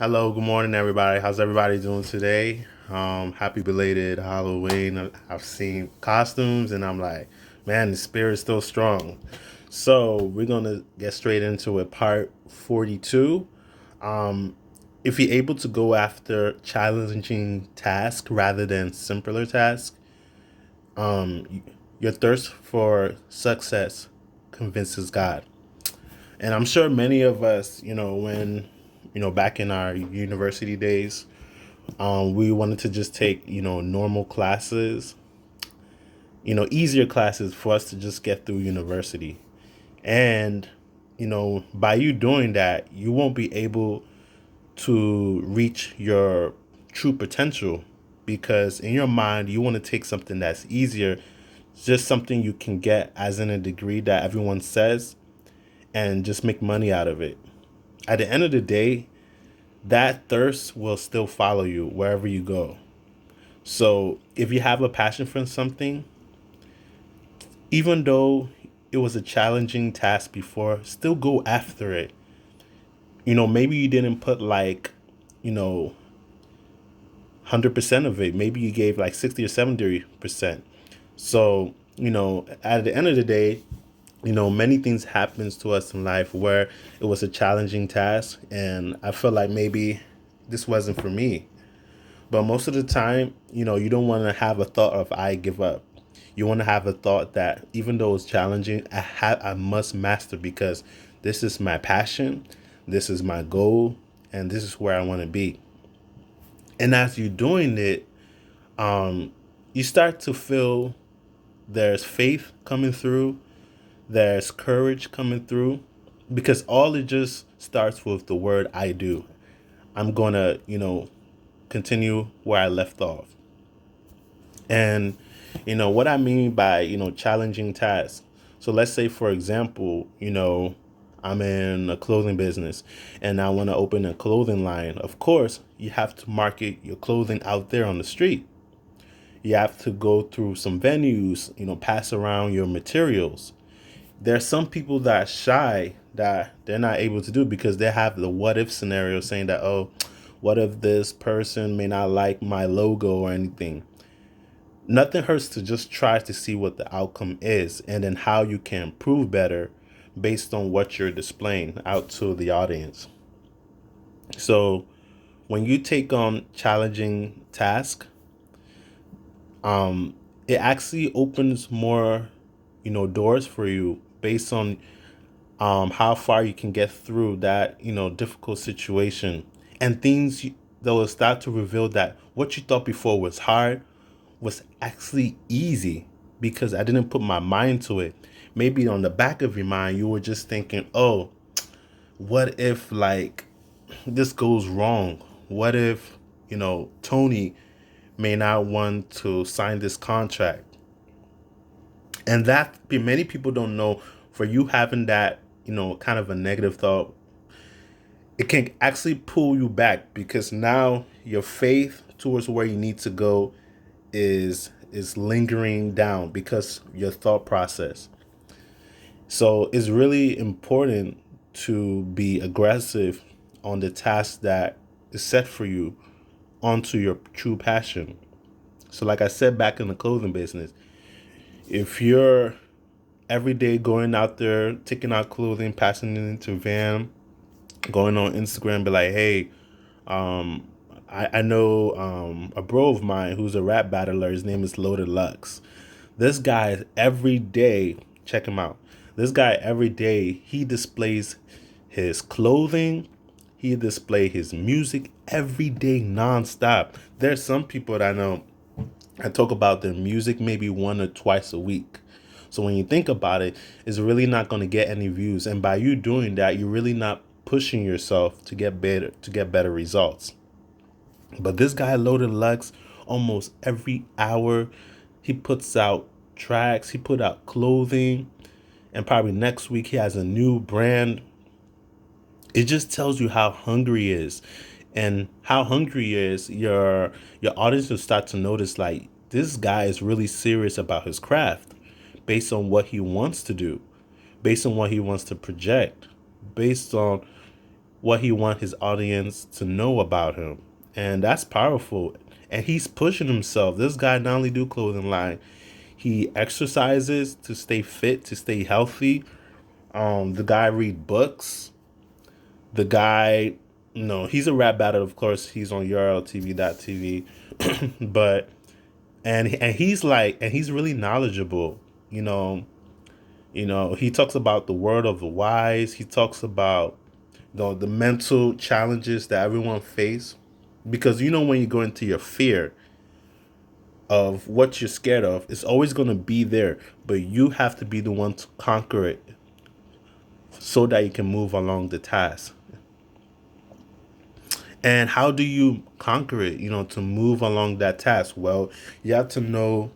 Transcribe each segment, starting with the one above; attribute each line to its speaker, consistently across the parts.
Speaker 1: Hello, good morning, everybody. How's everybody doing today? Happy belated Halloween. I've seen costumes and I'm like, man, the spirit's still strong. So we're gonna get straight into it. Part 42. Um, if you're able to go after challenging tasks rather than simpler tasks, your thirst for success convinces God. And I'm sure many of us, when back in our university days, we wanted to just take, normal classes, easier classes for us to just get through university. And, by you doing that, you won't be able to reach your true potential because in your mind, you want to take something that's easier, just something you can get as in a degree that everyone says, and just make money out of it. At the end of the day, that thirst will still follow you wherever you go. So if you have a passion for something, even though it was a challenging task before, still go after it. Maybe you didn't put like, 100% of it. Maybe you gave like 60 or 70%. So, at the end of the day, many things happens to us in life where it was a challenging task and I felt like maybe this wasn't for me. But most of the time, you don't want to have a thought of I give up. You want to have a thought that even though it's challenging, I must master because this is my passion, this is my goal, and this is where I want to be. And as you're doing it, you start to feel there's faith coming through, there's courage coming through, because all it just starts with the word I do. I'm gonna, continue where I left off. And what I mean by, challenging tasks. So let's say for example, I'm in a clothing business and I want to open a clothing line. Of course, you have to market your clothing out there on the street. You have to go through some venues, pass around your materials. There's some people that are shy that they're not able to do because they have the what if scenario saying that, oh, what if this person may not like my logo or anything. Nothing hurts to just try to see what the outcome is and then how you can improve better based on what you're displaying out to the audience. So when you take on challenging tasks, it actually opens more, doors for you based on how far you can get through that, difficult situation and that will start to reveal that what you thought before was hard was actually easy because I didn't put my mind to it. Maybe on the back of your mind, you were just thinking, oh, what if like this goes wrong? What if, Tony may not want to sign this contract? And that many people don't know for you having that, kind of a negative thought, it can actually pull you back because now your faith towards where you need to go is lingering down because your thought process. So it's really important to be aggressive on the task that is set for you onto your true passion. So like I said back in the clothing business, if you're every day going out there, taking out clothing, passing it into van, going on Instagram, be like, hey, um, I know a bro of mine who's a rap battler. His name is Loaded Lux. This guy every day, check him out. This guy every day he displays his clothing, he display his music every day nonstop. There's some people that I know I talk about their music maybe one or twice a week. So when you think about it, it's really not going to get any views. And by you doing that, you're really not pushing yourself to get better results. But this guy Loaded Lux, almost every hour, he puts out tracks, he put out clothing, and probably next week he has a new brand. It just tells you how hungry he is. And how hungry he is, your audience will start to notice like this guy is really serious about his craft based on what he wants to do, based on what he wants to project, based on what he want his audience to know about him. And that's powerful. And he's pushing himself. This guy not only do clothing line, he exercises to stay fit, to stay healthy. The guy read books. The guy, he's a rap battle, of course. He's on URLTV.tv. But and he's really knowledgeable, he talks about the word of the wise. He talks about the mental challenges that everyone face, because when you go into your fear of what you're scared of, it's always going to be there, but you have to be the one to conquer it so that you can move along the task. And how do you conquer it, to move along that task? Well, you have to know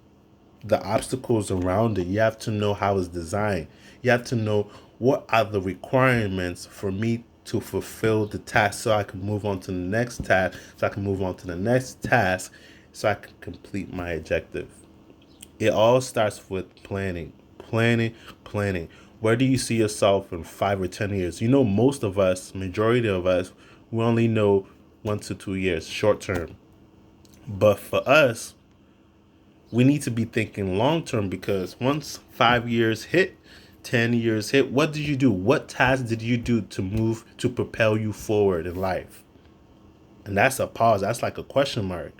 Speaker 1: the obstacles around it. You have to know how it's designed. You have to know what are the requirements for me to fulfill the task, so I can move on to the next task, so I can move on to the next task, so I can complete my objective. It all starts with planning, planning, planning. Where do you see yourself in 5 or 10 years? Most of us, majority of us, we only know 1 to 2 years, short term. But for us, we need to be thinking long term, because once 5 years hit, 10 years hit, what did you do? What task did you do to propel you forward in life? And that's a pause. That's like a question mark.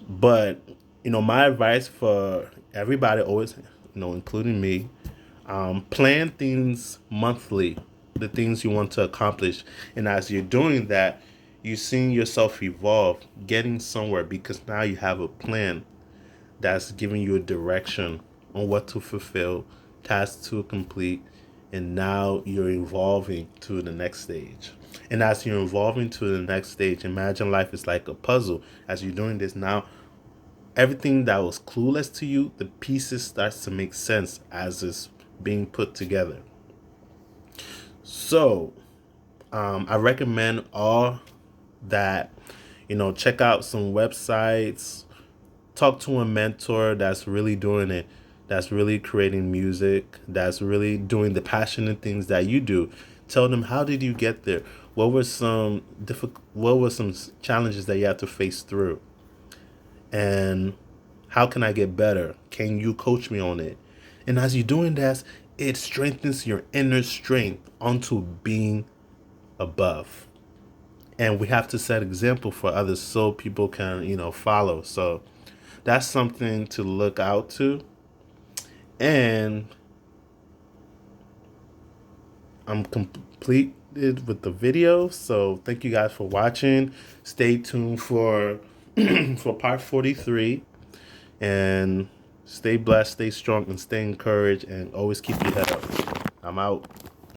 Speaker 1: But, my advice for everybody always, including me, plan things monthly, the things you want to accomplish. And as you're doing that, you're seeing yourself evolve, getting somewhere, because now you have a plan that's giving you a direction on what to fulfill, tasks to complete, and now you're evolving to the next stage. And as you're evolving to the next stage, imagine life is like a puzzle. As you're doing this now, everything that was clueless to you, the pieces starts to make sense as it's being put together. So, I recommend all that, check out some websites, talk to a mentor that's really doing it, that's really creating music, that's really doing the passionate things that you do. Tell them, how did you get there? What were some challenges that you had to face through? And how can I get better? Can you coach me on it? And as you're doing that, it strengthens your inner strength onto being above. And we have to set example for others so people can, follow. So that's something to look out to. And I'm completed with the video. So thank you guys for watching. Stay tuned for for part 43. And stay blessed, stay strong, and stay encouraged. And always keep your head up. I'm out.